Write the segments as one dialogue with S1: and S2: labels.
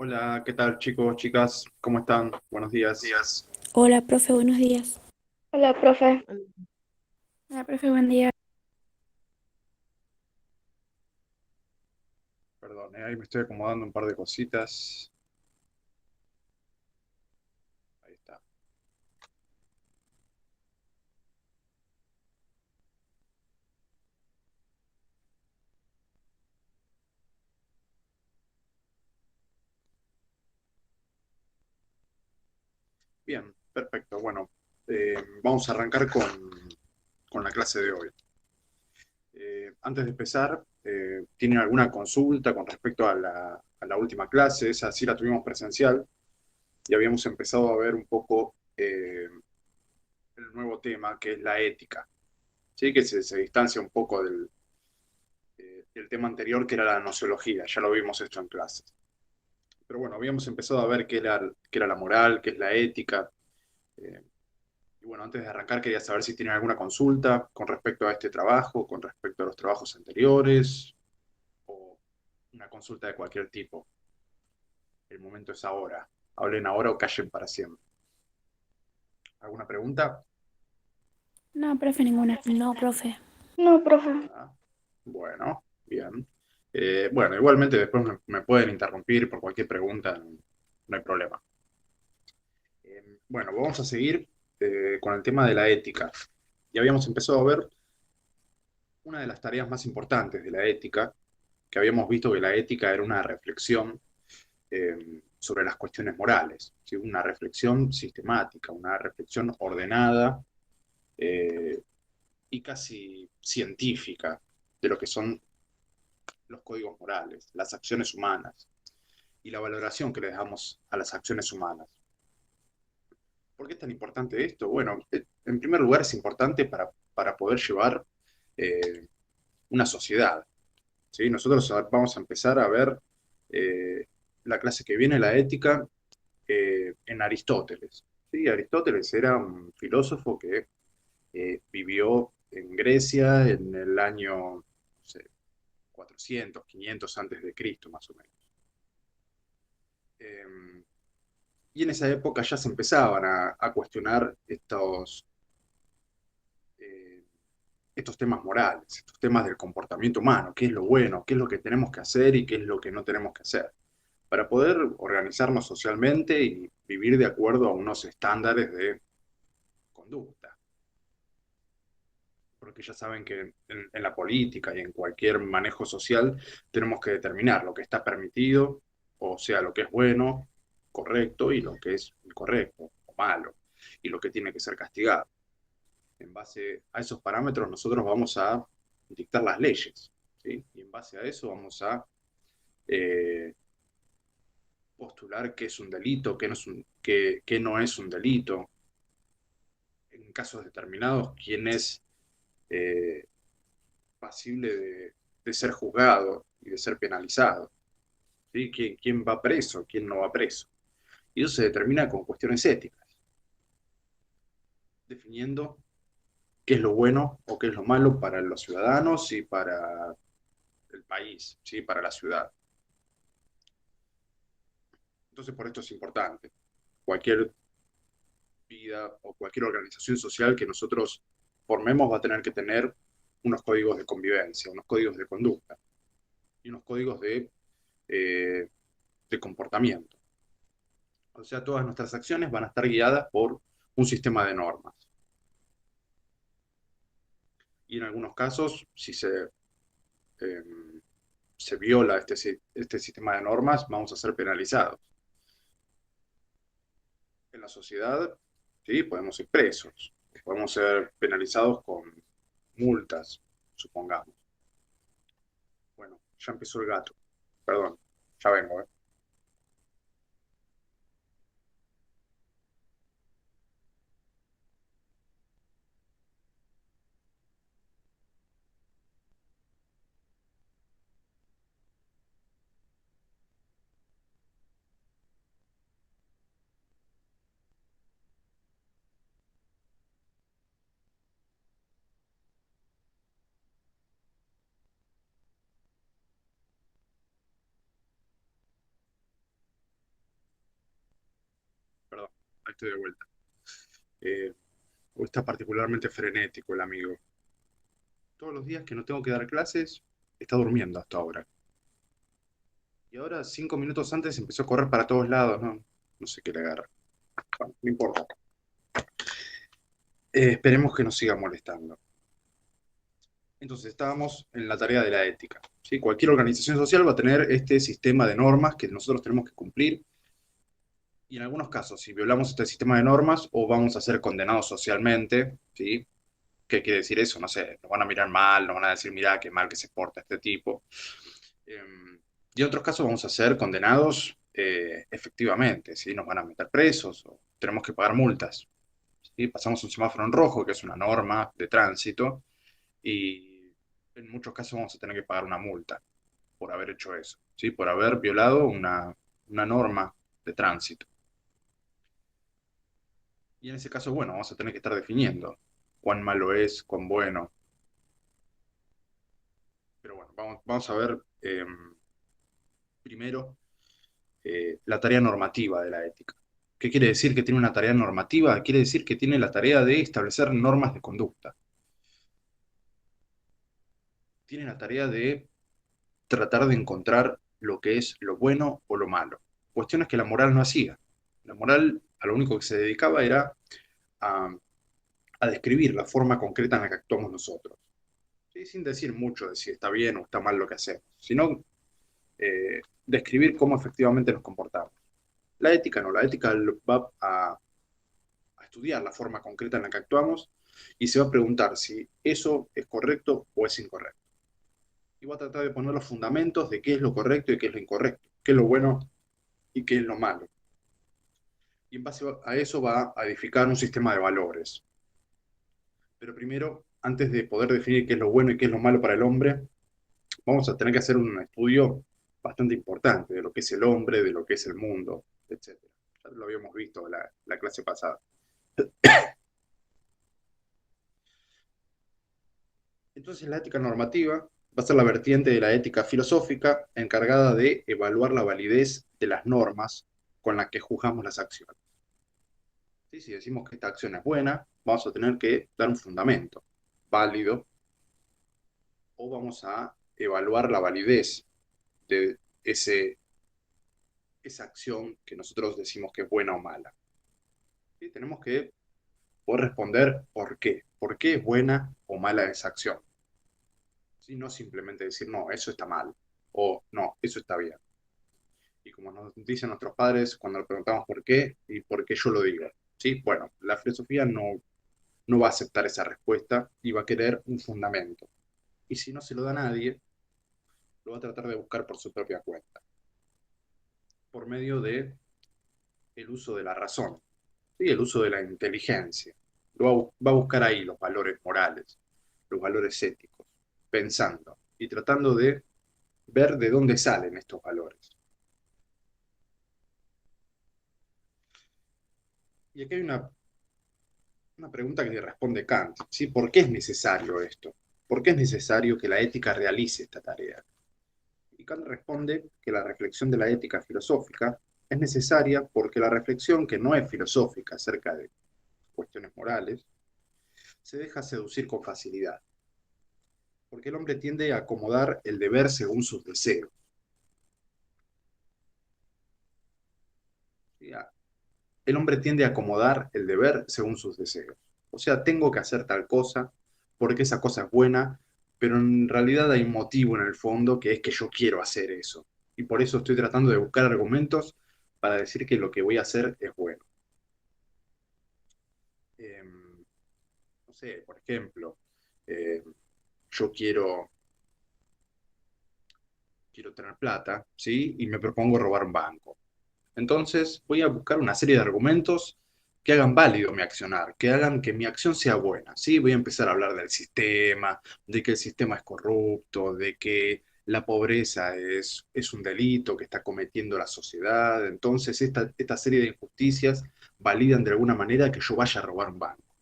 S1: Hola, ¿qué tal chicos, chicas? ¿Cómo están? Buenos días.
S2: Días. Hola, profe, buenos días.
S3: Hola, profe.
S2: Hola, profe, buen día.
S1: Perdón, ahí me estoy acomodando un par de cositas. Ahí está. Bien, perfecto. Bueno, vamos a arrancar con la clase de hoy. Antes de empezar, ¿tienen alguna consulta con respecto a la última clase? Esa sí la tuvimos presencial y habíamos empezado a ver un poco el nuevo tema, que es la ética, ¿sí? Que se distancia un poco del tema anterior, que era la nociología. Ya lo vimos esto en clase. Pero bueno, habíamos empezado a ver qué era la moral, qué es la ética. eh, y bueno, antes de arrancar quería saber si tienen alguna consulta con respecto a este trabajo, con respecto a los trabajos anteriores, o una consulta de cualquier tipo. El momento es ahora. Hablen ahora o callen para siempre. ¿Alguna pregunta?
S2: No, profe, ninguna. No, profe.
S3: No, profe.
S1: Ah, bueno, bien. Bueno, igualmente después me pueden interrumpir por cualquier pregunta, no hay problema. Bueno, vamos a seguir con el tema de la ética. Y habíamos empezado a ver una de las tareas más importantes de la ética, que habíamos visto que la ética era una reflexión sobre las cuestiones morales, ¿sí? Una reflexión sistemática, una reflexión ordenada eh, y casi científica de lo que son los códigos morales, las acciones humanas y la valoración que le damos a las acciones humanas. ¿Por qué es tan importante esto? Bueno, en primer lugar es importante para poder llevar eh, una sociedad. ¿Sí? Nosotros vamos a empezar a ver eh, la clase que viene, la ética, en Aristóteles. ¿Sí? Aristóteles era un filósofo que vivió en Grecia en el año, no sé, 400, 500 antes de Cristo, más o menos. Eh, y en esa época ya se empezaban a cuestionar eh, estos temas morales, estos temas del comportamiento humano, qué es lo bueno, qué es lo que tenemos que hacer y qué es lo que no tenemos que hacer, para poder organizarnos socialmente y vivir de acuerdo a unos estándares de conducta. Porque ya saben que en la política y en cualquier manejo social tenemos que determinar lo que está permitido, o sea, lo que es bueno, correcto, y lo que es incorrecto o malo, y lo que tiene que ser castigado. En base a esos parámetros nosotros vamos a dictar las leyes, ¿sí? Y en base a eso vamos a eh, postular qué es un delito, qué no es un delito, en casos determinados, quién es eh, pasible de ser juzgado y de ser penalizado, ¿sí? ¿Quién va preso, quién no va preso? Y eso se determina con cuestiones éticas, definiendo qué es lo bueno o qué es lo malo para los ciudadanos y para el país, ¿sí? Para la ciudad. Entonces, por esto es importante. Cualquier vida o cualquier organización social que nosotros formemos va a tener que tener unos códigos de convivencia, unos códigos de conducta y unos códigos eh, de comportamiento. O sea, todas nuestras acciones van a estar guiadas por un sistema de normas. Y en algunos casos, si eh, se viola este sistema de normas, vamos a ser penalizados. En la sociedad, sí, podemos ser presos, podemos ser penalizados con multas, supongamos. Bueno, ya empezó el gato. Perdón, ya vengo, ¿eh? Ahí estoy de vuelta. Eh, Hoy está particularmente frenético el amigo. Todos los días que no tengo que dar clases, está durmiendo hasta ahora. Y ahora, 5 minutos antes, empezó a correr para todos lados, ¿no? No sé qué le agarra. Bueno, no importa. Esperemos que nos siga molestando. Entonces, estábamos en la tarea de la ética. ¿Sí? Cualquier organización social va a tener este sistema de normas que nosotros tenemos que cumplir. Y en algunos casos, si violamos este sistema de normas, o vamos a ser condenados socialmente, ¿sí? ¿Qué quiere decir eso? No sé, nos van a mirar mal, nos van a decir, mira, qué mal que se porta este tipo. Y en otros casos vamos a ser condenados efectivamente, ¿sí? Nos van a meter presos o tenemos que pagar multas. ¿Sí? Pasamos un semáforo en rojo, que es una norma de tránsito, y en muchos casos vamos a tener que pagar una multa por haber hecho eso, ¿sí? Por haber violado una norma de tránsito. Y en ese caso, bueno, vamos a tener que estar definiendo cuán malo es, cuán bueno. Pero bueno, vamos a ver primero la tarea normativa de la ética. ¿Qué quiere decir que tiene una tarea normativa? Quiere decir que tiene la tarea de establecer normas de conducta. Tiene la tarea de tratar de encontrar lo que es lo bueno o lo malo. Cuestiones que la moral no hacía. La moral a lo único que se dedicaba era a, a describir la forma concreta en la que actuamos nosotros. ¿Sí? Sin decir mucho de si está bien o está mal lo que hacemos, sino describir cómo efectivamente nos comportamos. La ética no, la ética va a estudiar la forma concreta en la que actuamos y se va a preguntar si eso es correcto o es incorrecto. Y va a tratar de poner los fundamentos de qué es lo correcto y qué es lo incorrecto, qué es lo bueno y qué es lo malo. Y en base a eso va a edificar un sistema de valores. Pero primero, antes de poder definir qué es lo bueno y qué es lo malo para el hombre, vamos a tener que hacer un estudio bastante importante de lo que es el hombre, de lo que es el mundo, etc. Ya lo habíamos visto en la clase pasada. Entonces la ética normativa va a ser la vertiente de la ética filosófica encargada de evaluar la validez de las normas con las que juzgamos las acciones. ¿Sí? Si decimos que esta acción es buena, vamos a tener que dar un fundamento válido o vamos a evaluar la validez de esa acción que nosotros decimos que es buena o mala. ¿Sí? Tenemos que poder responder por qué es buena o mala esa acción. ¿Sí? No simplemente decir, no, eso está mal o no, eso está bien. Y como nos dicen nuestros padres cuando le preguntamos por qué y por qué yo lo digo. ¿Sí? Bueno, la filosofía no va a aceptar esa respuesta y va a querer un fundamento. Y si no se lo da a nadie, lo va a tratar de buscar por su propia cuenta, por medio de el uso de la razón, ¿sí? El uso de la inteligencia. Va a buscar ahí los valores morales, los valores éticos, pensando y tratando de ver de dónde salen estos valores. Y aquí hay una pregunta que le responde Kant, ¿sí? ¿Por qué es necesario esto? ¿Por qué es necesario que la ética realice esta tarea? Y Kant responde que la reflexión de la ética filosófica es necesaria porque la reflexión que no es filosófica acerca de cuestiones morales se deja seducir con facilidad, porque el hombre tiende a acomodar el deber según sus deseos. ¿Sí? El hombre tiende a acomodar el deber según sus deseos. O sea, tengo que hacer tal cosa porque esa cosa es buena, pero en realidad hay un motivo en el fondo que es que yo quiero hacer eso. Y por eso estoy tratando de buscar argumentos para decir que lo que voy a hacer es bueno. Eh, no sé, por ejemplo, eh, yo quiero tener plata, ¿sí? Y me propongo robar un banco. Entonces voy a buscar una serie de argumentos que hagan válido mi accionar, que hagan que mi acción sea buena, ¿sí? Voy a empezar a hablar del sistema, de que el sistema es corrupto, de que la pobreza es un delito que está cometiendo la sociedad. Entonces esta serie de injusticias validan de alguna manera que yo vaya a robar un banco,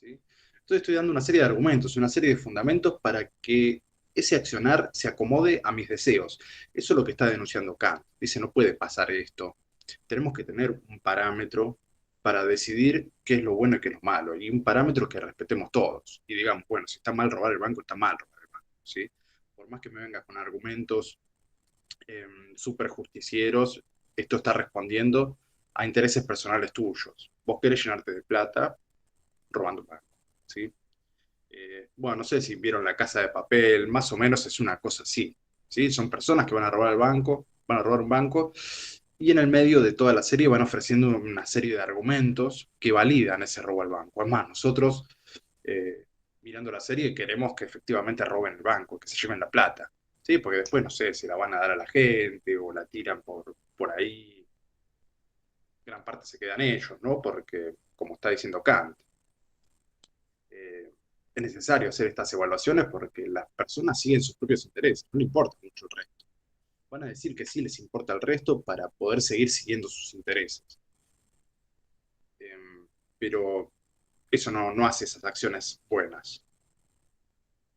S1: ¿sí? Entonces estoy dando una serie de argumentos, una serie de fundamentos para que ese accionar se acomode a mis deseos. Eso es lo que está denunciando Kant. Dice, no puede pasar esto. Tenemos que tener un parámetro para decidir qué es lo bueno y qué es lo malo, y un parámetro que respetemos todos. Y digamos, bueno, si está mal robar el banco, está mal robar el banco, ¿sí? Por más que me vengas con argumentos súper justicieros, esto está respondiendo a intereses personales tuyos. Vos querés llenarte de plata robando un banco, ¿sí? Bueno, no sé si vieron La Casa de Papel, más o menos es una cosa así, ¿sí? Son personas que van a robar el banco, van a robar un banco, y en el medio de toda la serie van ofreciendo una serie de argumentos que validan ese robo al banco. Es más, nosotros, eh, mirando la serie, queremos que efectivamente roben el banco, que se lleven la plata, ¿sí? Porque después, no sé, si la van a dar a la gente o la tiran por ahí, gran parte se quedan ellos, ¿no? Porque, como está diciendo Kant, eh, es necesario hacer estas evaluaciones porque las personas siguen sus propios intereses, no le importa mucho el resto. Van a decir que sí les importa el resto para poder seguir siguiendo sus intereses. Pero eso no hace esas acciones buenas.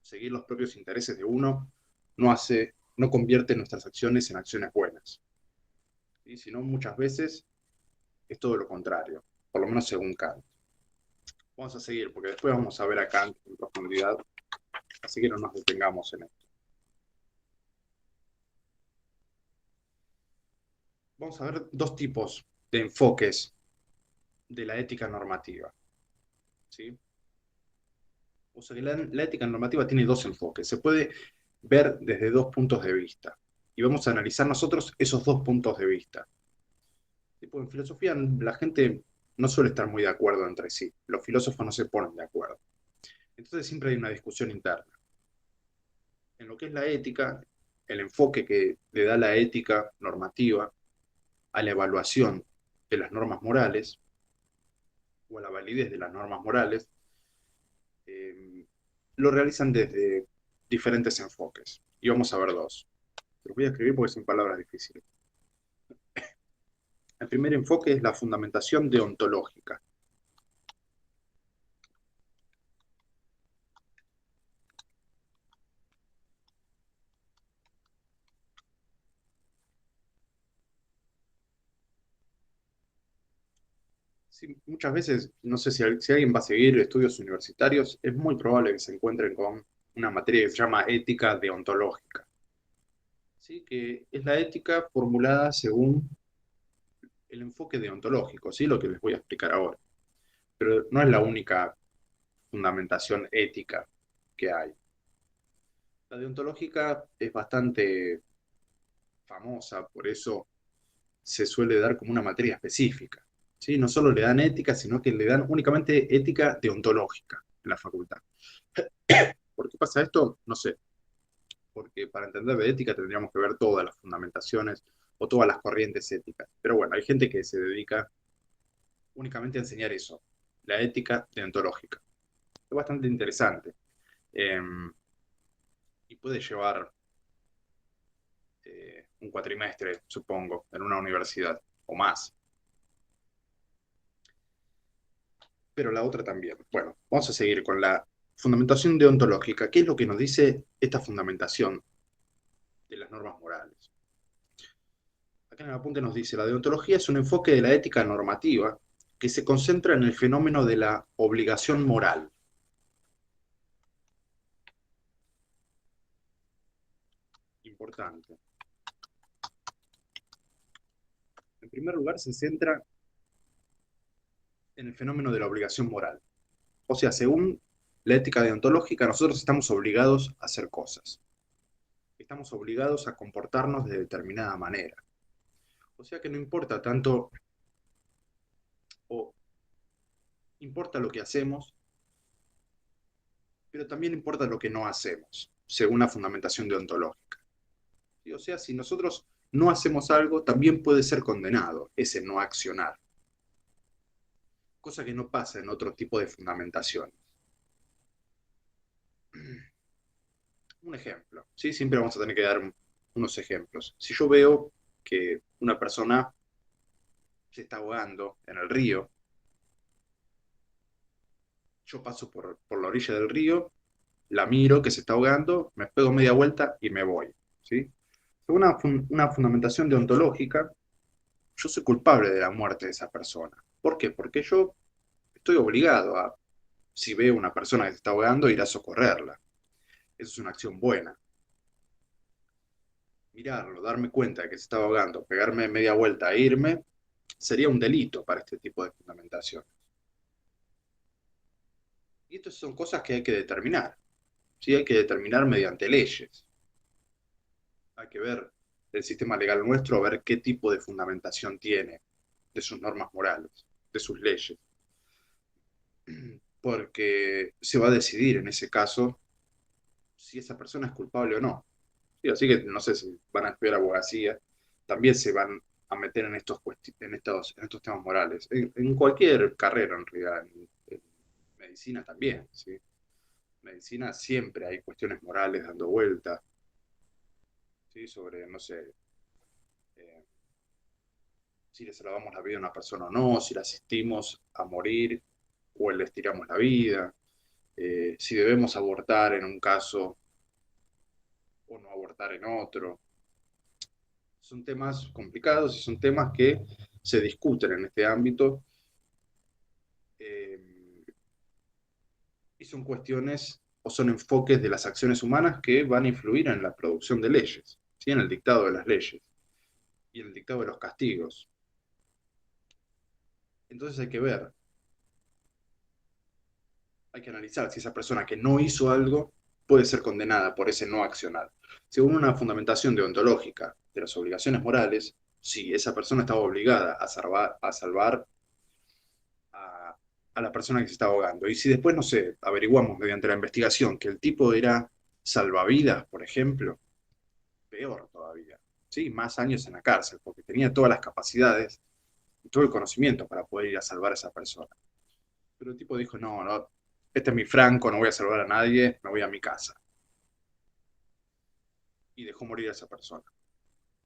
S1: Seguir los propios intereses de uno no convierte nuestras acciones en acciones buenas. ¿Sí? Sino muchas veces es todo lo contrario, por lo menos según Kant. Vamos a seguir, porque después vamos a ver a Kant en profundidad, así que no nos detengamos en esto. Vamos a ver dos tipos de enfoques de la ética normativa, ¿sí? O sea que la ética normativa tiene dos enfoques. Se puede ver desde dos puntos de vista. Y vamos a analizar nosotros esos dos puntos de vista. Tipo, en filosofía la gente no suele estar muy de acuerdo entre sí. Los filósofos no se ponen de acuerdo. Entonces siempre hay una discusión interna. En lo que es la ética, el enfoque que le da la ética normativa a la evaluación de las normas morales o a la validez de las normas morales, eh, lo realizan desde diferentes enfoques. Y vamos a ver dos. Los voy a escribir porque son palabras difíciles. El primer enfoque es la fundamentación deontológica. Sí, muchas veces, no sé si alguien va a seguir estudios universitarios, es muy probable que se encuentren con una materia que se llama ética deontológica, ¿sí? Que es la ética formulada según el enfoque deontológico, ¿sí? Lo que les voy a explicar ahora. Pero no es la única fundamentación ética que hay. La deontológica es bastante famosa, por eso se suele dar como una materia específica, ¿sí? No solo le dan ética, sino que le dan únicamente ética deontológica en la facultad. ¿Por qué pasa esto? No sé, porque para entender de ética tendríamos que ver todas las fundamentaciones o todas las corrientes éticas. Pero bueno, hay gente que se dedica únicamente a enseñar eso, la ética deontológica. Es bastante interesante eh, y puede llevar un cuatrimestre, supongo, en una universidad o más. Pero la otra también. Bueno, vamos a seguir con la fundamentación deontológica. ¿Qué es lo que nos dice esta fundamentación de las normas morales? Acá en el apunte nos dice, la deontología es un enfoque de la ética normativa que se concentra en el fenómeno de la obligación moral. Importante. En primer lugar, se centra en el fenómeno de la obligación moral. O sea, según la ética deontológica, nosotros estamos obligados a hacer cosas. Estamos obligados a comportarnos de determinada manera. O sea que no importa tanto, o importa lo que hacemos, pero también importa lo que no hacemos, según la fundamentación deontológica. ¿Sí? O sea, si nosotros no hacemos algo, también puede ser condenado ese no accionar, cosa que no pasa en otro tipo de fundamentaciones. Un ejemplo, ¿sí? Siempre vamos a tener que dar unos ejemplos. Si yo veo que una persona se está ahogando en el río, yo paso por la orilla del río, la miro que se está ahogando, me pego media vuelta y me voy, ¿sí? Según una fundamentación deontológica, yo soy culpable de la muerte de esa persona. ¿Por qué? Porque yo estoy obligado a, si veo una persona que se está ahogando, ir a socorrerla. Eso es una acción buena. Mirarlo, darme cuenta de que se está ahogando, pegarme media vuelta e irme, sería un delito para este tipo de fundamentación. Y estas son cosas que hay que determinar. ¿Sí? Hay que determinar mediante leyes. Hay que ver el sistema legal nuestro, a ver qué tipo de fundamentación tiene de sus normas morales, de sus leyes. Porque se va a decidir en ese caso si esa persona es culpable o no. Sí, así que no sé si van a estudiar abogacía, también se van a meter en estos temas morales. En cualquier carrera, en realidad, en medicina también, ¿sí? En medicina siempre hay cuestiones morales dando vuelta, ¿sí? Sobre, no sé, eh, si le salvamos la vida a una persona o no, si la asistimos a morir o le estiramos la vida, si debemos abortar en un caso o no abortar en otro. Son temas complicados y son temas que se discuten en este ámbito, eh, y son cuestiones o son enfoques de las acciones humanas que van a influir en la producción de leyes, ¿sí? En el dictado de las leyes y en el dictado de los castigos. Entonces hay que analizar si esa persona que no hizo algo puede ser condenada por ese no accionar. Según una fundamentación deontológica de las obligaciones morales, si esa persona estaba obligada a salvar a, a la persona que se está ahogando. Y si después, no sé, averiguamos mediante la investigación que el tipo era salvavidas, por ejemplo, peor todavía, ¿sí? Más años en la cárcel, porque tenía todas las capacidades y todo el conocimiento para poder ir a salvar a esa persona. Pero el tipo dijo, no, no, este es mi franco, no voy a salvar a nadie, me voy a mi casa. Y dejó morir a esa persona.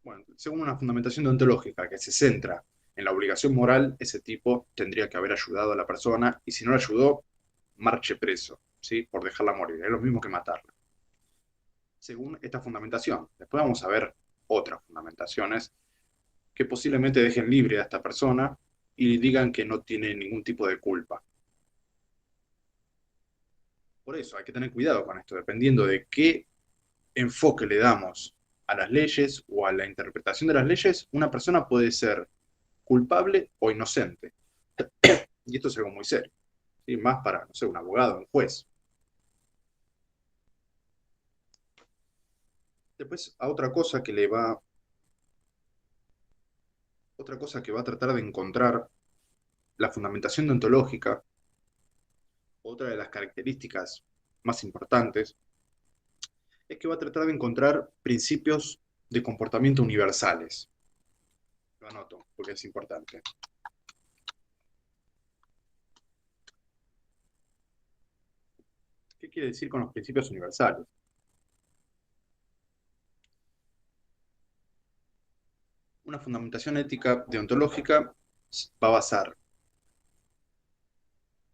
S1: Bueno, según una fundamentación deontológica que se centra en la obligación moral, ese tipo tendría que haber ayudado a la persona y si no la ayudó, marche preso, ¿sí? Por dejarla morir. Es lo mismo que matarla. Según esta fundamentación. Después vamos a ver otras fundamentaciones que posiblemente dejen libre a esta persona y digan que no tiene ningún tipo de culpa. Por eso hay que tener cuidado con esto, dependiendo de qué enfoque le damos a las leyes o a la interpretación de las leyes, una persona puede ser culpable o inocente. Y esto es algo muy serio, ¿sí? Más para, no sé, un abogado, un juez. Después, otra cosa que va a tratar de encontrar la fundamentación deontológica, otra de las características más importantes, es que va a tratar de encontrar principios de comportamiento universales. Lo anoto, porque es importante. ¿Qué quiere decir con los principios universales? Una fundamentación ética deontológica va a basar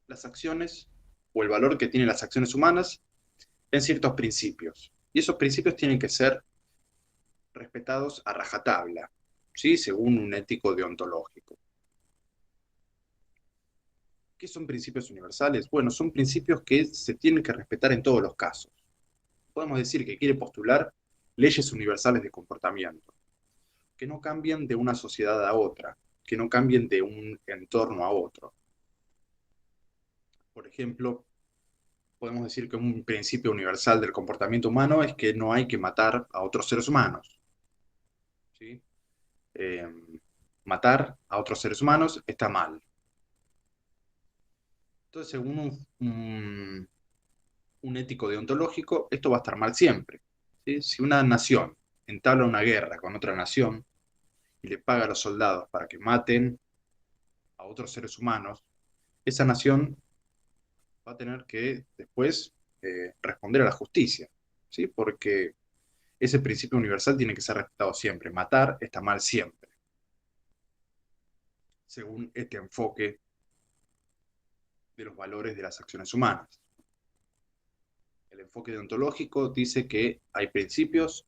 S1: las acciones o el valor que tienen las acciones humanas en ciertos principios. Y esos principios tienen que ser respetados a rajatabla, ¿sí? Según un ético deontológico. ¿Qué son principios universales? Bueno, son principios que se tienen que respetar en todos los casos. Podemos decir que quiere postular leyes universales de comportamiento, que no cambien de una sociedad a otra, que no cambien de un entorno a otro. Por ejemplo, podemos decir que un principio universal del comportamiento humano es que no hay que matar a otros seres humanos, ¿sí? Eh, Matar a otros seres humanos está mal. Entonces, según un ético deontológico, esto va a estar mal siempre, ¿sí? Si una nación entabla una guerra con otra nación y le paga a los soldados para que maten a otros seres humanos, esa nación va a tener que después responder a la justicia, ¿sí? Porque ese principio universal tiene que ser respetado siempre. Matar está mal siempre, según este enfoque de los valores de las acciones humanas. El enfoque deontológico dice que hay principios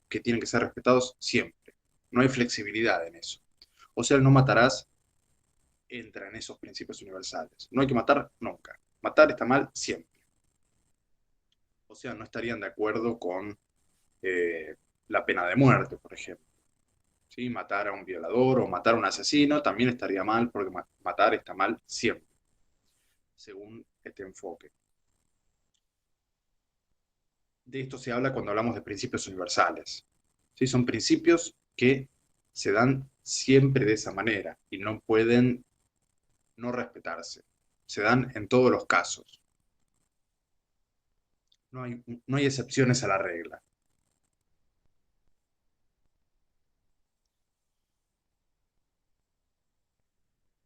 S1: que tienen que ser respetados siempre. No hay flexibilidad en eso. O sea, el no matarás entra en esos principios universales. No hay que matar nunca. Matar está mal siempre. O sea, no estarían de acuerdo con la pena de muerte, por ejemplo. ¿Sí? Matar a un violador o matar a un asesino también estaría mal porque matar está mal siempre, según este enfoque. De esto se habla cuando hablamos de principios universales. ¿Sí? Son principios que se dan siempre de esa manera y no pueden no respetarse. Se dan en todos los casos. No hay excepciones a la regla.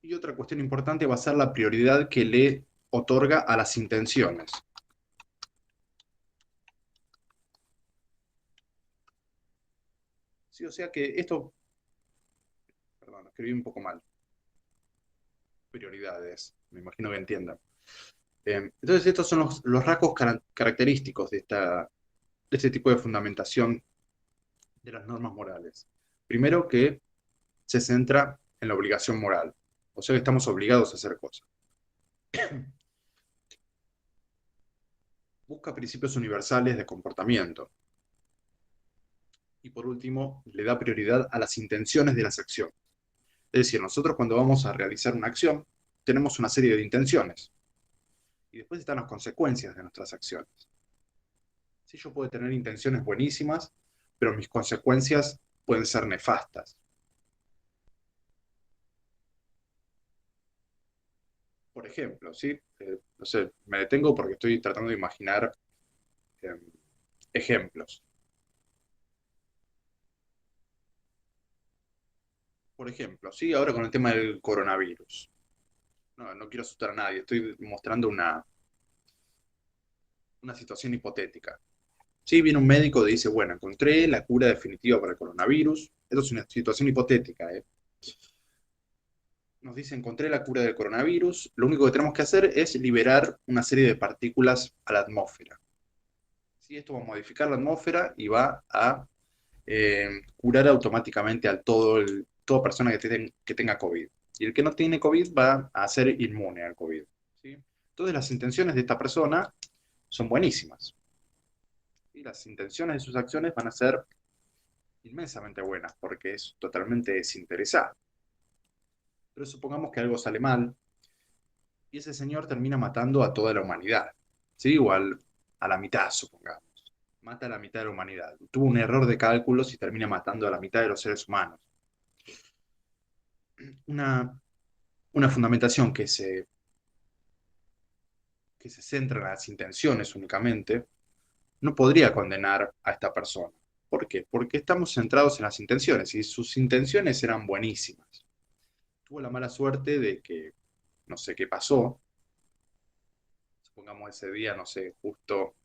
S1: Y otra cuestión importante va a ser la prioridad que le otorga a las intenciones. Sí, o sea que esto, perdón, lo escribí un poco mal. Prioridades, me imagino que entiendan. Entonces, estos son los rasgos característicos de este tipo de fundamentación de las normas morales. Primero, que se centra en la obligación moral, o sea que estamos obligados a hacer cosas. Busca principios universales de comportamiento. Y por último, le da prioridad a las intenciones de las acciones. Es decir, nosotros cuando vamos a realizar una acción, tenemos una serie de intenciones. Y después están las consecuencias de nuestras acciones. Sí, yo puedo tener intenciones buenísimas, pero mis consecuencias pueden ser nefastas. Por ejemplo, ¿sí? No sé, me detengo porque estoy tratando de imaginar eh, ejemplos. Por ejemplo, ¿sí? Ahora con el tema del coronavirus. No, no quiero asustar a nadie, estoy mostrando una situación hipotética. Sí, viene un médico y dice, bueno, encontré la cura definitiva para el coronavirus. Esto es una situación hipotética, ¿eh? Nos dice, encontré la cura del coronavirus. Lo único que tenemos que hacer es liberar una serie de partículas a la atmósfera. Sí, esto va a modificar la atmósfera y va a curar automáticamente a toda persona que tenga COVID. Y el que no tiene COVID va a ser inmune al COVID. ¿Sí? Entonces las intenciones de esta persona son buenísimas. Y las intenciones de sus acciones van a ser inmensamente buenas porque es totalmente desinteresado. Pero supongamos que algo sale mal y ese señor termina matando a toda la humanidad. ¿Sí? A la mitad, supongamos. Mata a la mitad de la humanidad. Tuvo un error de cálculos y termina matando a la mitad de los seres humanos. Una, una fundamentación que se centra en las intenciones únicamente no podría condenar a esta persona. ¿Por qué? Porque estamos centrados en las intenciones y sus intenciones eran buenísimas. Tuvo la mala suerte de que, no sé qué pasó, supongamos ese día, no sé, justo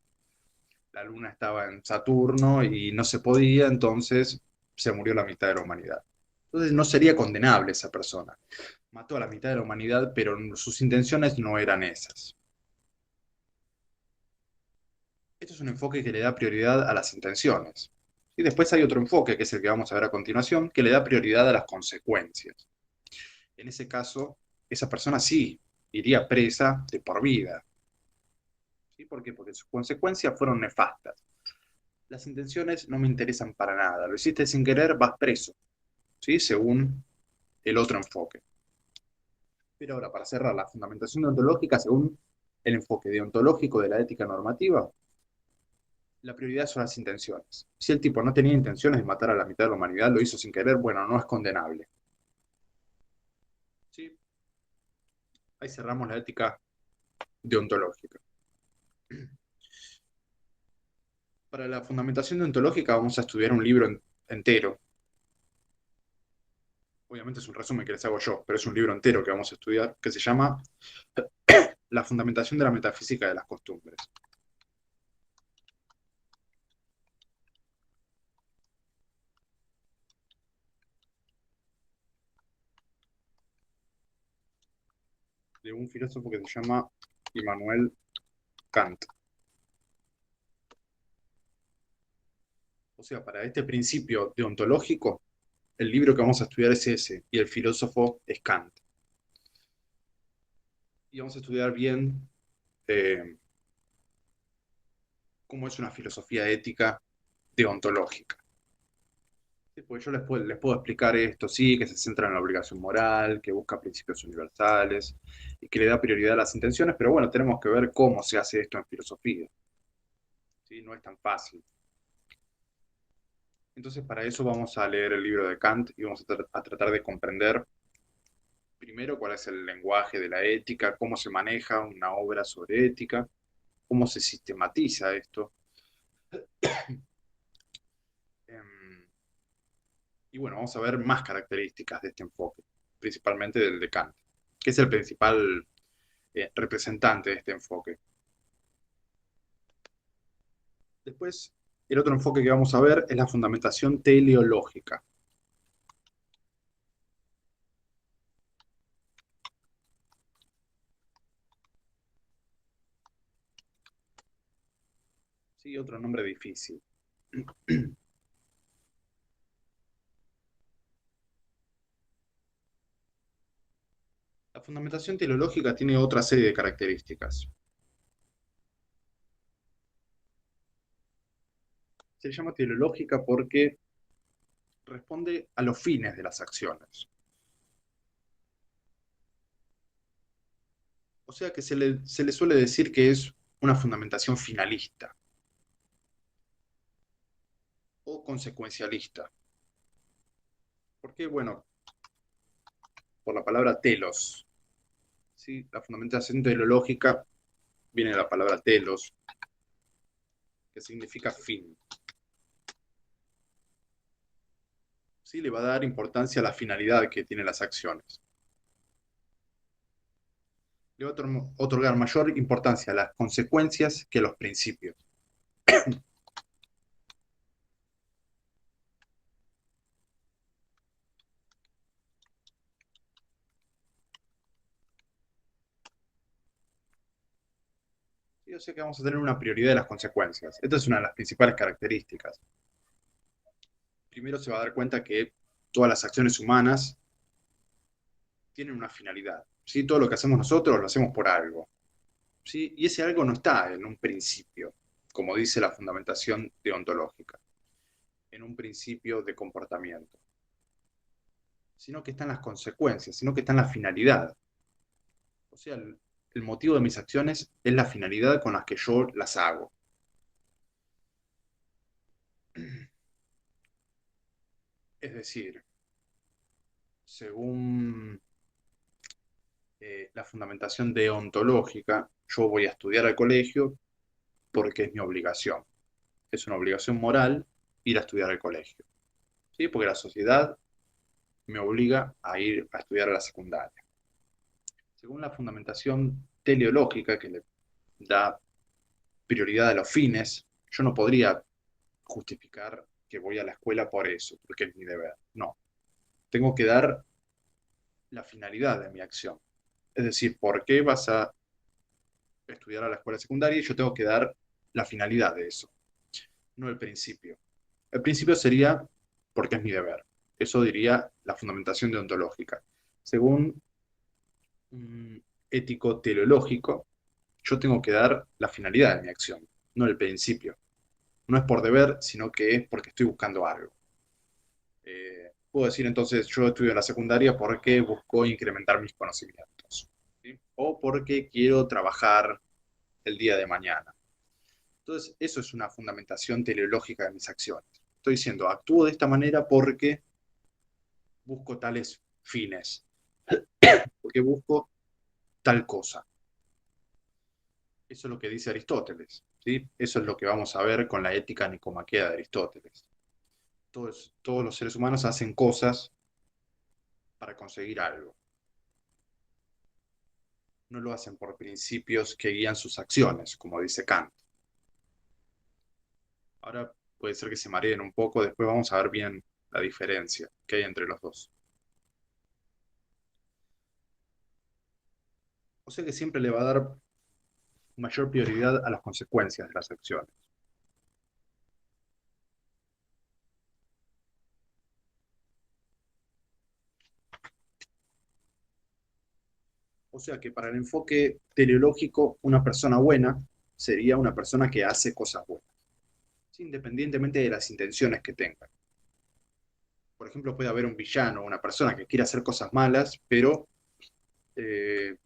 S1: la luna estaba en Saturno y no se podía, entonces se murió la mitad de la humanidad. Entonces no sería condenable esa persona. Mató a la mitad de la humanidad, pero sus intenciones no eran esas. Esto es un enfoque que le da prioridad a las intenciones. Y después hay otro enfoque, que es el que vamos a ver a continuación, que le da prioridad a las consecuencias. En ese caso, esa persona sí iría presa de por vida. ¿Sí? ¿Por qué? Porque sus consecuencias fueron nefastas. Las intenciones no me interesan para nada. Lo hiciste sin querer, vas preso. ¿Sí? Según el otro enfoque. Pero ahora, para cerrar, la fundamentación deontológica, según el enfoque deontológico de la ética normativa, la prioridad son las intenciones. Si el tipo no tenía intenciones de matar a la mitad de la humanidad, lo hizo sin querer, bueno, no es condenable. ¿Sí? Ahí cerramos la ética deontológica. Para la fundamentación deontológica vamos a estudiar un libro entero. Obviamente es un resumen que les hago yo, pero es un libro entero que vamos a estudiar, que se llama La fundamentación de la metafísica de las costumbres. De un filósofo que se llama Immanuel Kant. O sea, para este principio deontológico, el libro que vamos a estudiar es ese, y el filósofo es Kant. Y vamos a estudiar bien eh, cómo es una filosofía ética deontológica. Sí, pues yo les puedo explicar esto, sí, que se centra en la obligación moral, que busca principios universales y que le da prioridad a las intenciones, pero bueno, tenemos que ver cómo se hace esto en filosofía. ¿Sí? No es tan fácil. Entonces, para eso vamos a leer el libro de Kant y vamos a tratar de comprender primero cuál es el lenguaje de la ética, cómo se maneja una obra sobre ética, cómo se sistematiza esto. Em, y bueno, vamos a ver más características de este enfoque, principalmente del de Kant, que es el principal representante de este enfoque. Después, el otro enfoque que vamos a ver es la fundamentación teleológica. Sí, otro nombre difícil. La fundamentación teleológica tiene otra serie de características. Se le llama teleológica porque responde a los fines de las acciones. O sea que se le suele decir que es una fundamentación finalista o consecuencialista. Porque, bueno, por la palabra telos, ¿sí? La fundamentación teleológica viene de la palabra telos, que significa fin. ¿Sí? Le va a dar importancia a la finalidad que tienen las acciones. Le va a otorgar mayor importancia a las consecuencias que a los principios. Yo sé que vamos a tener una prioridad de las consecuencias. Esta es una de las principales características. Primero se va a dar cuenta que todas las acciones humanas tienen una finalidad. ¿Sí? Todo lo que hacemos nosotros lo hacemos por algo. ¿Sí? Y ese algo no está en un principio, como dice la fundamentación deontológica, en un principio de comportamiento, sino que está en las consecuencias, sino que está en la finalidad. O sea, el motivo de mis acciones es la finalidad con la que yo las hago. Es decir, según la fundamentación deontológica, yo voy a estudiar al colegio porque es mi obligación. Es una obligación moral ir a estudiar al colegio. ¿Sí? Porque la sociedad me obliga a ir a estudiar a la secundaria. Según la fundamentación teleológica que le da prioridad a los fines, yo no podría justificar que voy a la escuela por eso, porque es mi deber. No. Tengo que dar la finalidad de mi acción. Es decir, ¿por qué vas a estudiar a la escuela secundaria? Y yo tengo que dar la finalidad de eso, no el principio. El principio sería porque es mi deber. Eso diría la fundamentación deontológica. Según ético teleológico, yo tengo que dar la finalidad de mi acción, no el principio. No es por deber, sino que es porque estoy buscando algo. Puedo decir entonces, yo estudio en la secundaria porque busco incrementar mis conocimientos, ¿sí? O porque quiero trabajar el día de mañana. Entonces, eso es una fundamentación teleológica de mis acciones. Estoy diciendo, actúo de esta manera porque busco tales fines, porque busco tal cosa. Eso es lo que dice Aristóteles, ¿sí? Eso es lo que vamos a ver con la ética nicomaquea de Aristóteles. Todos los seres humanos hacen cosas para conseguir algo. No lo hacen por principios que guían sus acciones, como dice Kant. Ahora puede ser que se mareen un poco, después vamos a ver bien la diferencia que hay entre los dos. O sea que siempre le va a dar mayor prioridad a las consecuencias de las acciones. O sea que para el enfoque teleológico, una persona buena sería una persona que hace cosas buenas, ¿sí? Independientemente de las intenciones que tenga. Por ejemplo, puede haber un villano, una persona que quiere hacer cosas malas, pero eh,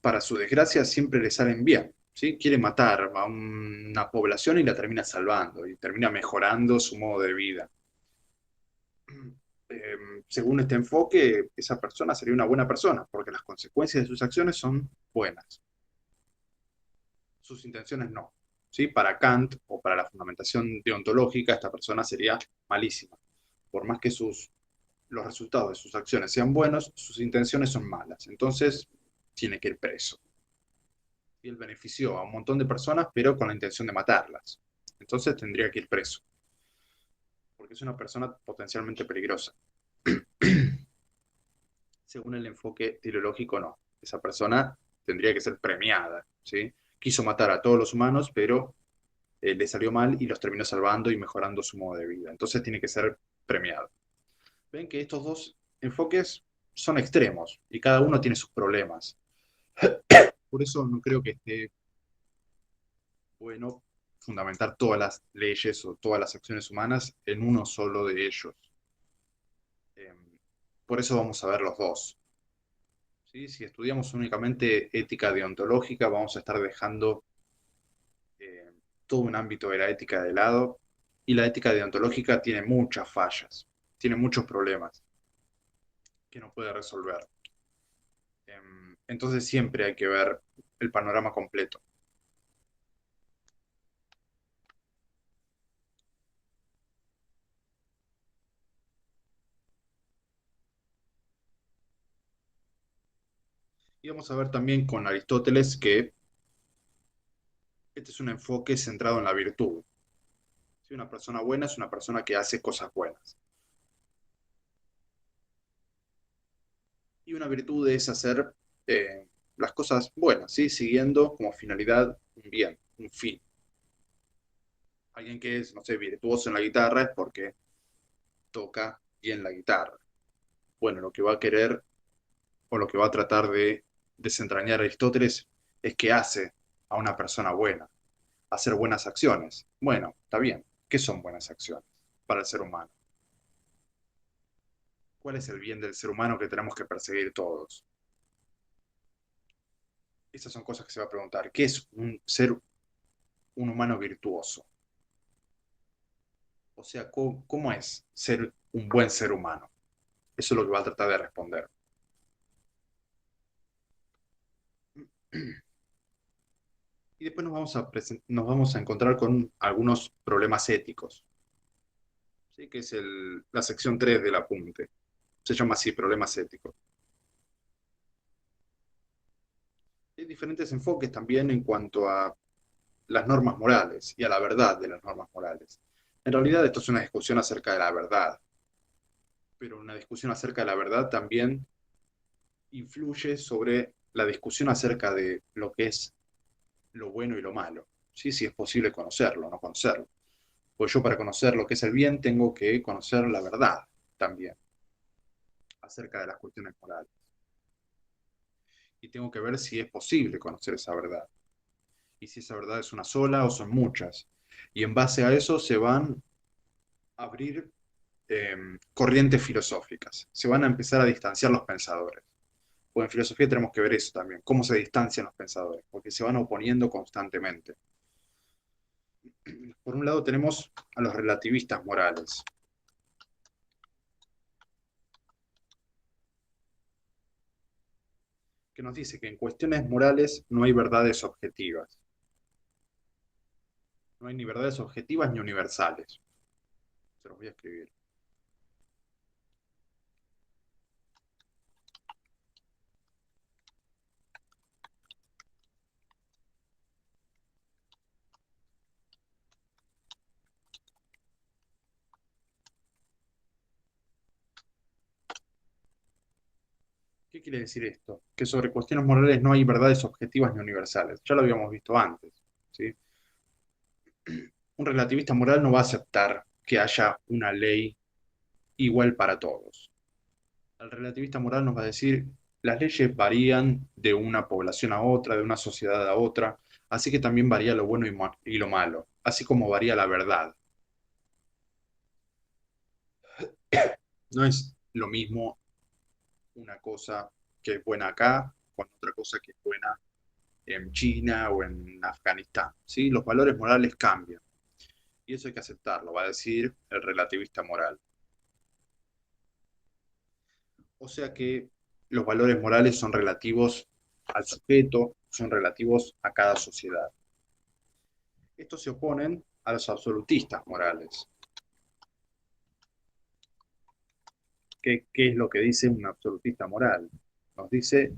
S1: para su desgracia siempre le salen bien, ¿sí? Quiere matar a una población y la termina salvando y termina mejorando su modo de vida. Según este enfoque, esa persona sería una buena persona, porque las consecuencias de sus acciones son buenas, sus intenciones no. ¿Sí? Para Kant o para la fundamentación deontológica, esta persona sería malísima. Por más que los resultados de sus acciones sean buenos, sus intenciones son malas. Entonces, tiene que ir preso. Y él benefició a un montón de personas, pero con la intención de matarlas. Entonces tendría que ir preso, porque es una persona potencialmente peligrosa. Según el enfoque teleológico, no. Esa persona tendría que ser premiada, ¿sí? Quiso matar a todos los humanos, pero le salió mal y los terminó salvando y mejorando su modo de vida. Entonces tiene que ser premiado. Ven que estos dos enfoques son extremos y cada uno tiene sus problemas. Por eso no creo que esté bueno fundamentar todas las leyes o todas las acciones humanas en uno solo de ellos. Eh, por eso vamos a ver los dos. ¿Sí? Si estudiamos únicamente ética deontológica, vamos a estar dejando eh, todo un ámbito de la ética de lado, y la ética deontológica tiene muchas fallas, tiene muchos problemas que no puede resolver. Entonces siempre hay que ver el panorama completo. Y vamos a ver también con Aristóteles que este es un enfoque centrado en la virtud. Si una persona buena es una persona que hace cosas buenas. Y una virtud es hacer las cosas buenas, ¿sí? Siguiendo como finalidad un bien, un fin. Alguien que es, no sé, virtuoso en la guitarra es porque toca bien la guitarra. Bueno, lo que va a querer o lo que va a tratar de desentrañar Aristóteles es que hace a una persona buena, hacer buenas acciones. Bueno, está bien. ¿Qué son buenas acciones para el ser humano? ¿Cuál es el bien del ser humano que tenemos que perseguir todos? Esas son cosas que se va a preguntar. ¿Qué es un humano virtuoso? O sea, ¿cómo es ser un buen ser humano? Eso es lo que va a tratar de responder. Y después nos vamos a encontrar con algunos problemas éticos, ¿sí? Que es la sección 3 del apunte. Se llama así, problemas éticos. Hay diferentes enfoques también en cuanto a las normas morales y a la verdad de las normas morales. En realidad esto es una discusión acerca de la verdad, pero una discusión acerca de la verdad también influye sobre la discusión acerca de lo que es lo bueno y lo malo, ¿sí? Si es posible conocerlo o no conocerlo. Pues yo para conocer lo que es el bien tengo que conocer la verdad también acerca de las cuestiones morales. Y tengo que ver si es posible conocer esa verdad. Y si esa verdad es una sola o son muchas. Y en base a eso se van a abrir corrientes filosóficas. Se van a empezar a distanciar los pensadores. Pues en filosofía tenemos que ver eso también, cómo se distancian los pensadores, porque se van oponiendo constantemente. Por un lado tenemos a los relativistas morales, que nos dice que en cuestiones morales no hay verdades objetivas. No hay ni verdades objetivas ni universales. Se los voy a escribir. ¿Qué quiere decir esto? Que sobre cuestiones morales no hay verdades objetivas ni universales. Ya lo habíamos visto antes, ¿sí? Un relativista moral no va a aceptar que haya una ley igual para todos. El relativista moral nos va a decir Las leyes varían de una población a otra, de una sociedad a otra, así que también varía lo bueno y lo malo, así como varía la verdad. No es lo mismo una cosa que es buena acá con otra cosa que es buena en China o en Afganistán, ¿sí? Los valores morales cambian y eso hay que aceptarlo, va a decir el relativista moral. O sea que los valores morales son relativos al sujeto, son relativos a cada sociedad. Estos se oponen a los absolutistas morales. ¿Qué es lo que dice un absolutista moral? Nos dice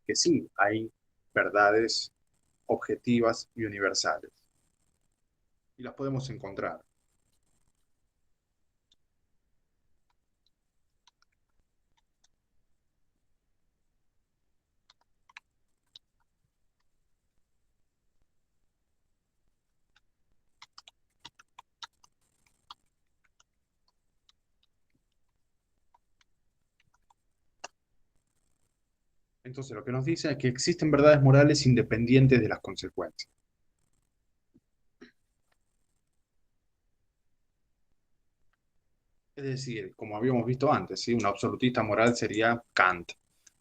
S1: que sí, hay verdades objetivas y universales. Y las podemos encontrar. Entonces lo que nos dice es que existen verdades morales independientes de las consecuencias. Es decir, como habíamos visto antes, ¿sí? Un absolutista moral sería Kant,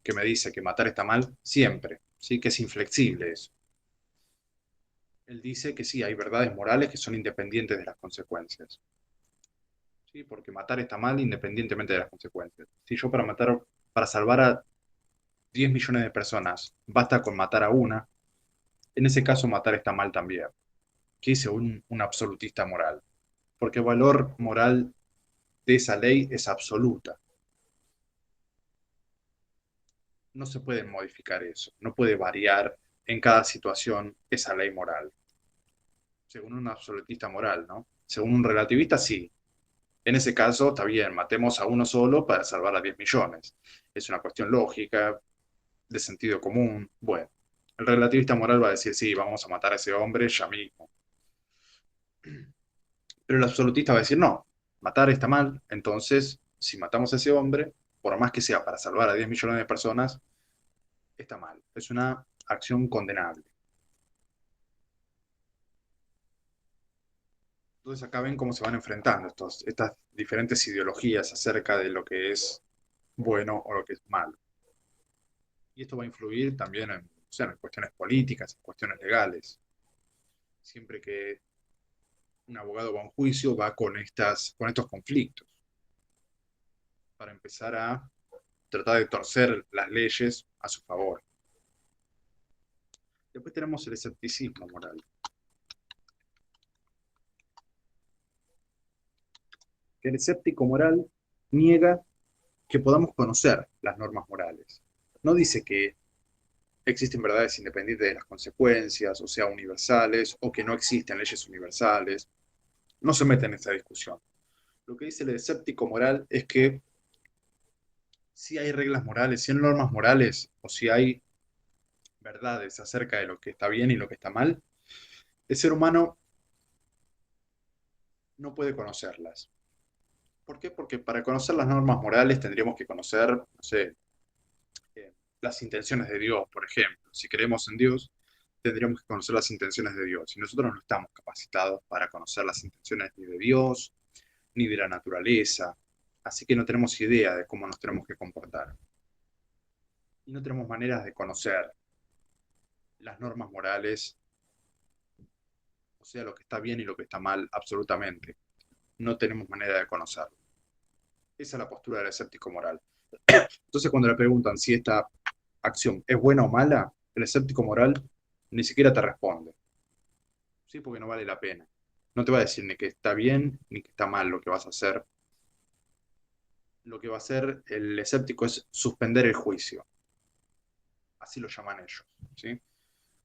S1: que me dice que matar está mal siempre, ¿sí? Que es inflexible eso. Él dice que sí, hay verdades morales que son independientes de las consecuencias. ¿Sí? Porque matar está mal independientemente de las consecuencias. Si yo para salvar a 10 millones de personas, basta con matar a una, en ese caso matar está mal también. ¿Qué dice un absolutista moral? Porque el valor moral de esa ley es absoluta. No se puede modificar eso, no puede variar en cada situación esa ley moral. Según un absolutista moral, ¿no? Según un relativista, sí. En ese caso, está bien, matemos a uno solo para salvar a 10 millones. Es una cuestión lógica, de sentido común. Bueno, el relativista moral va a decir, sí, vamos a matar a ese hombre ya mismo. Pero el absolutista va a decir, no, matar está mal, entonces, si matamos a ese hombre, por más que sea para salvar a 10 millones de personas, está mal. Es una acción condenable. Entonces acá ven cómo se van enfrentando estas diferentes ideologías acerca de lo que es bueno o lo que es malo. Y esto va a influir también en, o sea, en cuestiones políticas, en cuestiones legales. Siempre que un abogado va a un juicio, va con estos conflictos, para empezar a tratar de torcer las leyes a su favor. Después tenemos el escepticismo moral. El escéptico moral niega que podamos conocer las normas morales. No dice que existen verdades independientes de las consecuencias, o sea, universales, o que no existen leyes universales. No se mete en esa discusión. Lo que dice el escéptico moral es que si hay reglas morales, si hay normas morales, o si hay verdades acerca de lo que está bien y lo que está mal, el ser humano no puede conocerlas. ¿Por qué? Porque para conocer las normas morales tendríamos que conocer, no sé, las intenciones de Dios, por ejemplo. Si creemos en Dios, tendríamos que conocer las intenciones de Dios. Y nosotros no estamos capacitados para conocer las intenciones ni de Dios, ni de la naturaleza. Así que no tenemos idea de cómo nos tenemos que comportar. Y no tenemos maneras de conocer las normas morales, o sea, lo que está bien y lo que está mal, absolutamente. No tenemos manera de conocerlo. Esa es la postura del escéptico moral. Entonces, cuando le preguntan si esta acción es buena o mala, el escéptico moral ni siquiera te responde. ¿Sí? Porque no vale la pena. No te va a decir ni que está bien ni que está mal lo que vas a hacer. Lo que va a hacer el escéptico es suspender el juicio. Así lo llaman ellos. ¿Sí?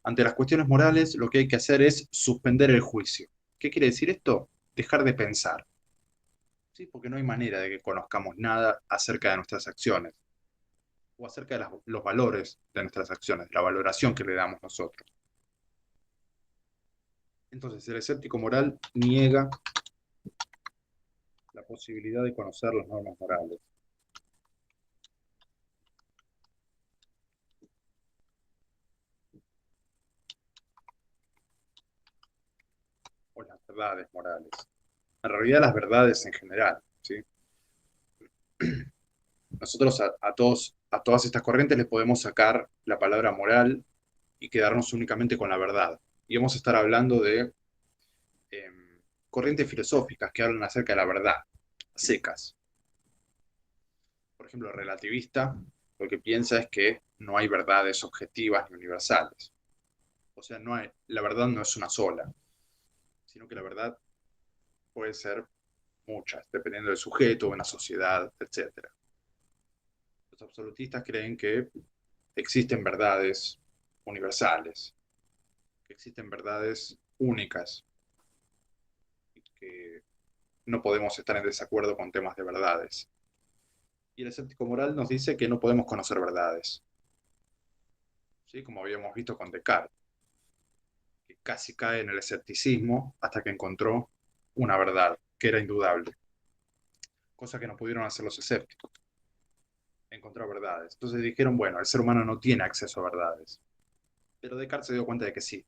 S1: Ante las cuestiones morales, lo que hay que hacer es suspender el juicio. ¿Qué quiere decir esto? Dejar de pensar. ¿Sí? Porque no hay manera de que conozcamos nada acerca de nuestras acciones o acerca de los valores de nuestras acciones, la valoración que le damos nosotros. Entonces, el escéptico moral niega la posibilidad de conocer las normas morales. verdades morales. En realidad las verdades en general, ¿sí? Nosotros a todas estas corrientes les podemos sacar la palabra moral y quedarnos únicamente con la verdad. Y vamos a estar hablando de corrientes filosóficas que hablan acerca de la verdad, secas. Por ejemplo, el relativista lo que piensa es que no hay verdades objetivas ni universales. O sea, la verdad no es una sola, sino que la verdad puede ser muchas, dependiendo del sujeto, de una sociedad, etc. Los absolutistas creen que existen verdades universales, que existen verdades únicas, y que no podemos estar en desacuerdo con temas de verdades. Y el escéptico moral nos dice que no podemos conocer verdades, ¿sí? Como habíamos visto con Descartes, que casi cae en el escepticismo hasta que encontró una verdad, que era indudable, cosa que no pudieron hacer los escépticos, encontrar verdades. Entonces dijeron, bueno, el ser humano no tiene acceso a verdades. Pero Descartes se dio cuenta de que sí,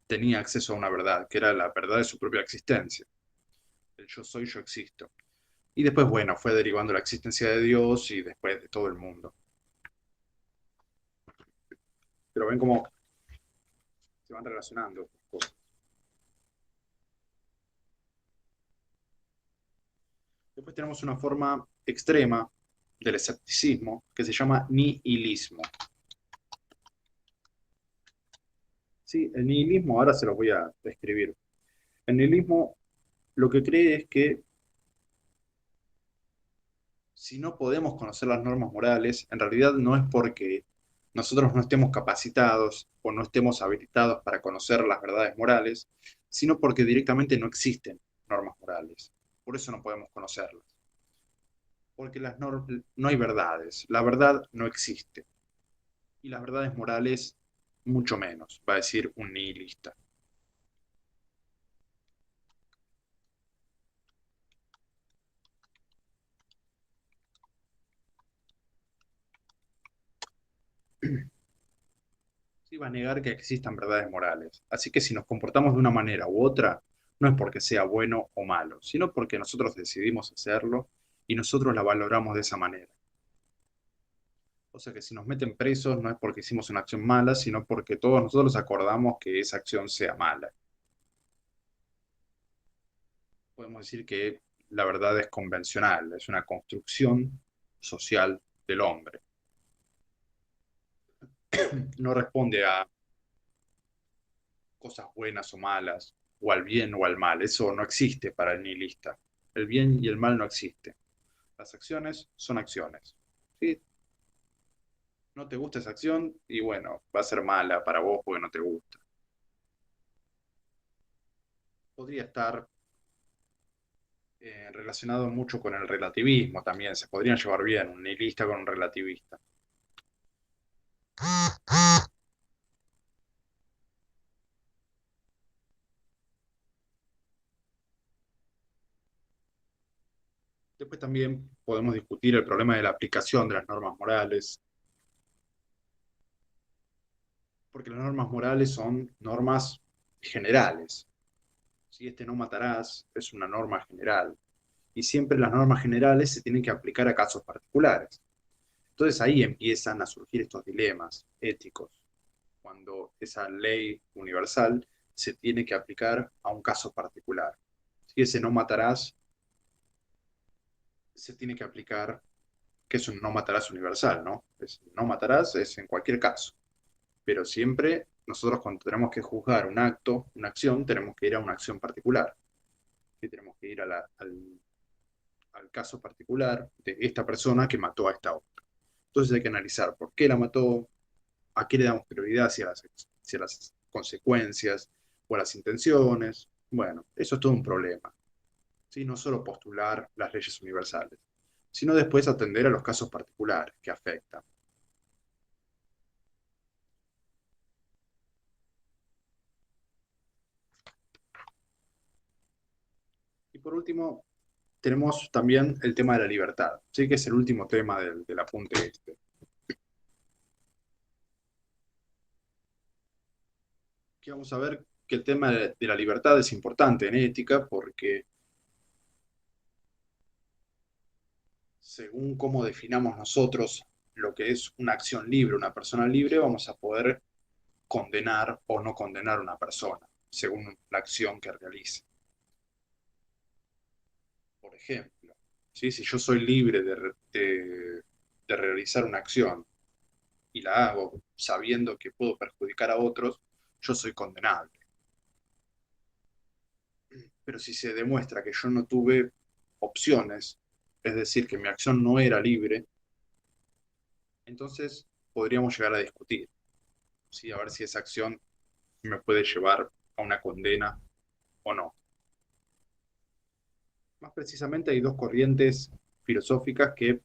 S1: tenía acceso a una verdad, que era la verdad de su propia existencia. El yo soy, yo existo. Y después, bueno, fue derivando la existencia de Dios y después de todo el mundo. Pero ven cómo se van relacionando estas cosas. Después tenemos una forma extrema del escepticismo que se llama nihilismo. Sí, el nihilismo, ahora se lo voy a describir. El nihilismo lo que cree es que si no podemos conocer las normas morales, en realidad no es porque nosotros no estemos capacitados o no estemos habilitados para conocer las verdades morales, sino porque directamente no existen normas morales. Por eso no podemos conocerlas. Porque no hay verdades, la verdad no existe. Y las verdades morales, mucho menos, va a decir un nihilista. Sí, va a negar que existan verdades morales. Así que si nos comportamos de una manera u otra, no es porque sea bueno o malo, sino porque nosotros decidimos hacerlo y nosotros la valoramos de esa manera. O sea que si nos meten presos no es porque hicimos una acción mala, sino porque todos nosotros acordamos que esa acción sea mala. Podemos decir que la verdad es convencional, es una construcción social del hombre. No responde a cosas buenas o malas, o al bien o al mal. Eso no existe para el nihilista. El bien y el mal no existe. Las acciones son acciones. ¿Sí? No te gusta esa acción y bueno, va a ser mala para vos porque no te gusta. Podría estar relacionado mucho con el relativismo también. Se podrían llevar bien un nihilista con un relativista. Después también podemos discutir el problema de la aplicación de las normas morales, porque las normas morales son normas generales. Si este no matarás es una norma general, y siempre las normas generales se tienen que aplicar a casos particulares. Entonces ahí empiezan a surgir estos dilemas éticos, cuando esa ley universal se tiene que aplicar a un caso particular. Si ese no matarás se tiene que aplicar, que es un no matarás universal, ¿no? No matarás es en cualquier caso, pero siempre nosotros cuando tenemos que juzgar un acto, una acción, tenemos que ir a una acción particular, y tenemos que ir al caso particular de esta persona que mató a esta otra. Entonces hay que analizar por qué la mató, a qué le damos prioridad, si a las consecuencias o a las intenciones. Bueno, eso es todo un problema. ¿Sí? No solo postular las leyes universales, sino después atender a los casos particulares que afectan. Y por último, tenemos también el tema de la libertad, ¿sí? Que es el último tema del apunte este. Que vamos a ver que el tema de la libertad es importante en ética porque según cómo definamos nosotros lo que es una acción libre, una persona libre, vamos a poder condenar o no condenar a una persona, según la acción que realice. Por ejemplo, ¿sí? Si yo soy libre de realizar una acción y la hago sabiendo que puedo perjudicar a otros, yo soy condenable. Pero si se demuestra que yo no tuve opciones, es decir, que mi acción no era libre, entonces podríamos llegar a discutir, ¿sí? A ver si esa acción me puede llevar a una condena o no. Más precisamente hay dos corrientes filosóficas que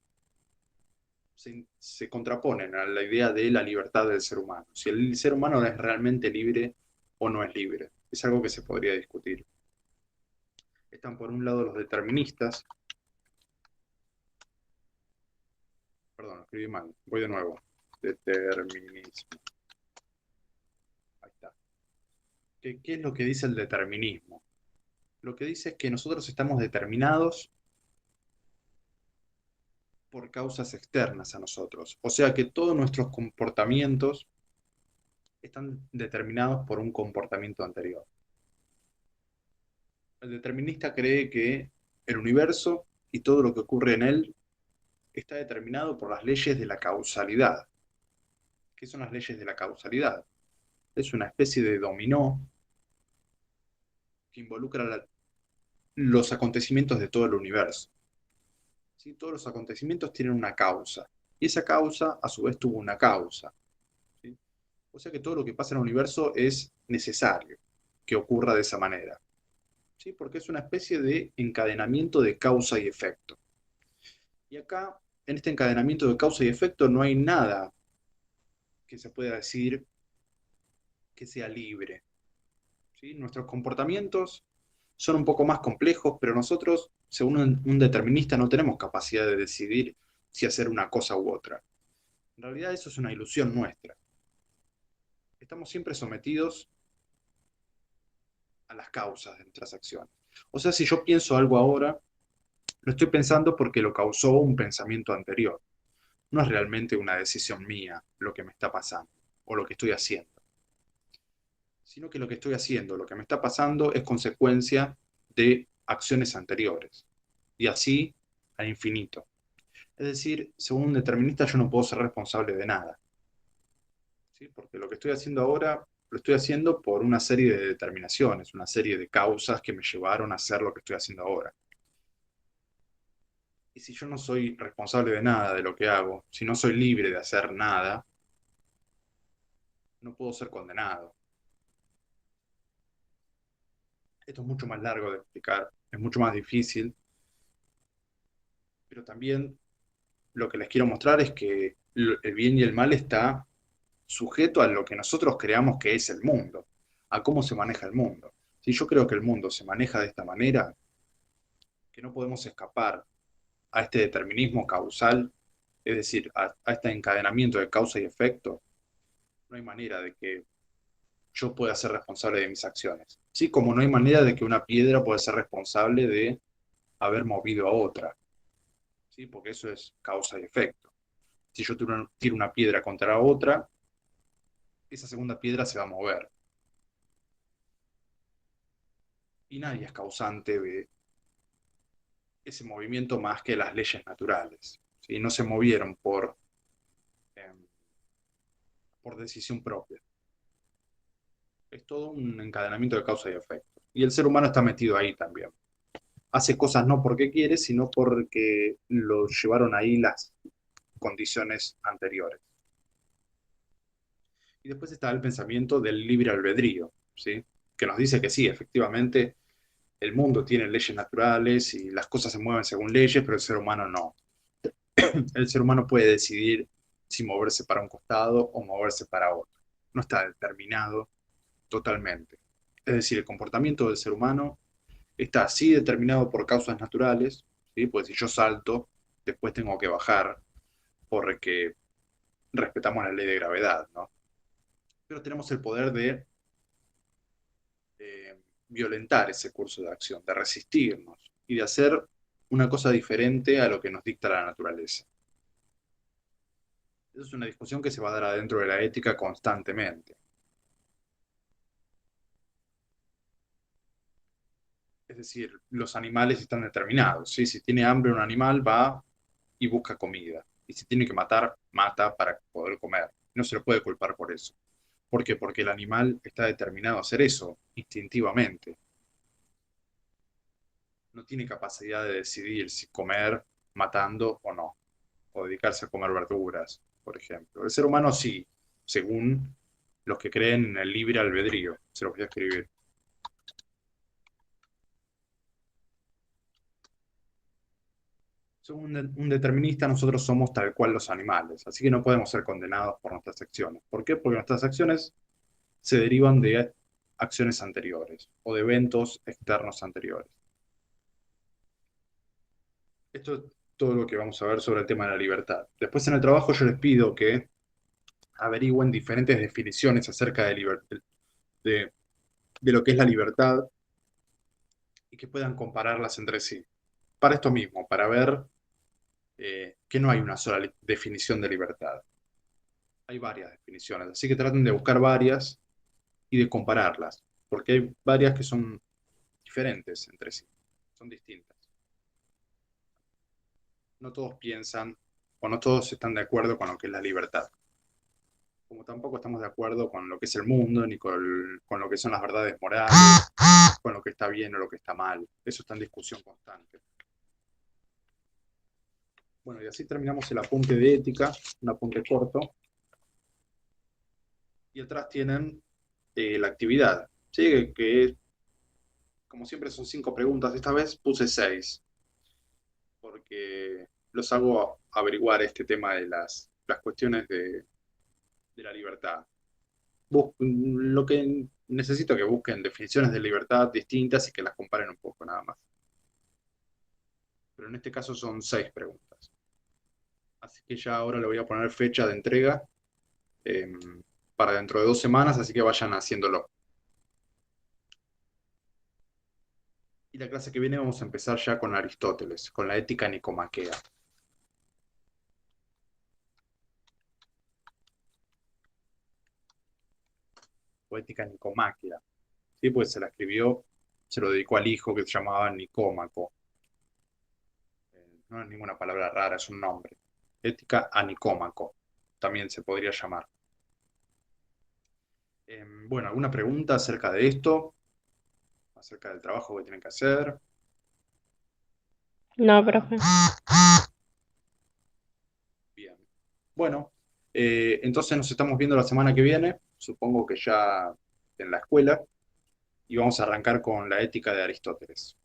S1: se contraponen a la idea de la libertad del ser humano. Si el ser humano es realmente libre o no es libre. Es algo que se podría discutir. Están por un lado los deterministas. Perdón, escribí mal. Voy de nuevo. Determinismo. Ahí está. ¿Qué es lo que dice el determinismo? Lo que dice es que nosotros estamos determinados por causas externas a nosotros. O sea que todos nuestros comportamientos están determinados por un comportamiento anterior. El determinista cree que el universo y todo lo que ocurre en él está determinado por las leyes de la causalidad. ¿Qué son las leyes de la causalidad? Es una especie de dominó que involucra los acontecimientos de todo el universo. ¿Sí? Todos los acontecimientos tienen una causa, y esa causa a su vez tuvo una causa. ¿Sí? O sea que todo lo que pasa en el universo es necesario que ocurra de esa manera. ¿Sí? Porque es una especie de encadenamiento de causa y efecto. Y acá, en este encadenamiento de causa y efecto, no hay nada que se pueda decir que sea libre. ¿Sí? Nuestros comportamientos son un poco más complejos, pero nosotros, según un determinista, no tenemos capacidad de decidir si hacer una cosa u otra. En realidad eso es una ilusión nuestra. Estamos siempre sometidos a las causas de nuestras acciones. O sea, si yo pienso algo ahora, lo estoy pensando porque lo causó un pensamiento anterior. No es realmente una decisión mía lo que me está pasando o lo que estoy haciendo, sino que lo que estoy haciendo, lo que me está pasando es consecuencia de acciones anteriores. Y así al infinito. Es decir, según un determinista yo no puedo ser responsable de nada. ¿Sí? Porque lo que estoy haciendo ahora lo estoy haciendo por una serie de determinaciones, una serie de causas que me llevaron a hacer lo que estoy haciendo ahora. Y si yo no soy responsable de nada de lo que hago, si no soy libre de hacer nada, no puedo ser condenado. Esto es mucho más largo de explicar, es mucho más difícil, pero también lo que les quiero mostrar es que el bien y el mal está sujeto a lo que nosotros creamos que es el mundo, a cómo se maneja el mundo. Si yo creo que el mundo se maneja de esta manera, que no podemos escapar a este determinismo causal, es decir, a este encadenamiento de causa y efecto, no hay manera de que yo pueda ser responsable de mis acciones. Sí, como no hay manera de que una piedra pueda ser responsable de haber movido a otra, ¿sí? Porque eso es causa y efecto. Si yo tiro una piedra contra otra, esa segunda piedra se va a mover. Y nadie es causante de ese movimiento más que las leyes naturales. ¿Sí? No se movieron eh, por decisión propia. Es todo un encadenamiento de causa y efecto. Y el ser humano está metido ahí también. Hace cosas no porque quiere, sino porque lo llevaron ahí las condiciones anteriores. Y después está el pensamiento del libre albedrío, ¿sí? Que nos dice que sí, efectivamente, el mundo tiene leyes naturales y las cosas se mueven según leyes, pero el ser humano no. El ser humano puede decidir si moverse para un costado o moverse para otro. No está determinado totalmente. Es decir, el comportamiento del ser humano está así determinado por causas naturales, ¿sí? Pues si yo salto, después tengo que bajar porque respetamos la ley de gravedad, ¿no? Pero tenemos el poder de violentar ese curso de acción, de resistirnos y de hacer una cosa diferente a lo que nos dicta la naturaleza. Esa es una discusión que se va a dar adentro de la ética constantemente. Es decir, los animales están determinados, ¿sí? Si tiene hambre un animal, va y busca comida. Y si tiene que matar, mata para poder comer. No se lo puede culpar por eso. ¿Por qué? Porque el animal está determinado a hacer eso, instintivamente. No tiene capacidad de decidir si comer matando o no, o dedicarse a comer verduras, por ejemplo. El ser humano sí, según los que creen en el libre albedrío. Se los voy a escribir. Según un determinista, nosotros somos tal cual los animales, así que no podemos ser condenados por nuestras acciones. ¿Por qué? Porque nuestras acciones se derivan de acciones anteriores o de eventos externos anteriores. Esto es todo lo que vamos a ver sobre el tema de la libertad. Después en el trabajo yo les pido que averigüen diferentes definiciones acerca de, de lo que es la libertad y que puedan compararlas entre sí. Para esto mismo, para ver que no hay una sola definición de libertad. Hay varias definiciones, así que traten de buscar varias y de compararlas, porque hay varias que son diferentes entre sí, son distintas. No todos piensan o no todos están de acuerdo con lo que es la libertad, como tampoco estamos de acuerdo con lo que es el mundo, ni con lo que son las verdades morales, con lo que está bien o lo que está mal. Eso está en discusión constante. Bueno, y así terminamos el apunte de ética, un apunte corto. Y atrás tienen la actividad, ¿sí? Que como siempre son 5 preguntas, esta vez puse 6, porque los hago averiguar este tema de las cuestiones de la libertad. Lo que necesito que busquen definiciones de libertad distintas y que las comparen un poco nada más. Pero en este caso son 6 preguntas. Así que ya ahora le voy a poner fecha de entrega eh, para dentro de 2 semanas, así que vayan haciéndolo. Y la clase que viene vamos a empezar ya con Aristóteles, con la ética nicomaquea. O ética nicomaquea. ¿Sí? Pues se la escribió, se lo dedicó al hijo que se llamaba Nicómaco. No es ninguna palabra rara, es un nombre. Ética a Nicómaco, también se podría llamar. Bueno, ¿alguna pregunta acerca de esto? Acerca del trabajo que tienen que hacer.
S4: No, profe.
S1: Bien. Bueno, entonces nos estamos viendo la semana que viene, supongo que ya en la escuela, y vamos a arrancar con la ética de Aristóteles.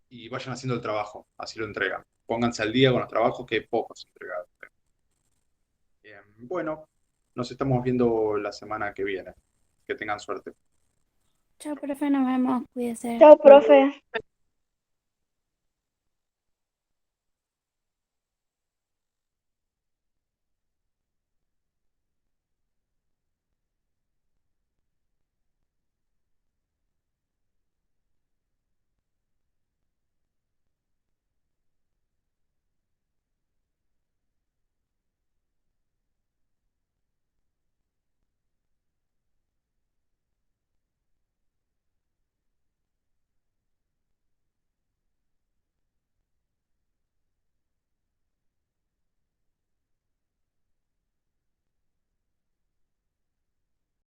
S1: Y vayan haciendo el trabajo, así lo entregan. Pónganse al día con los trabajos que pocos entregados. Bueno, nos estamos viendo la semana que viene. Que tengan suerte.
S2: Chao, profe, nos vemos. Cuídese.
S3: Chao, profe.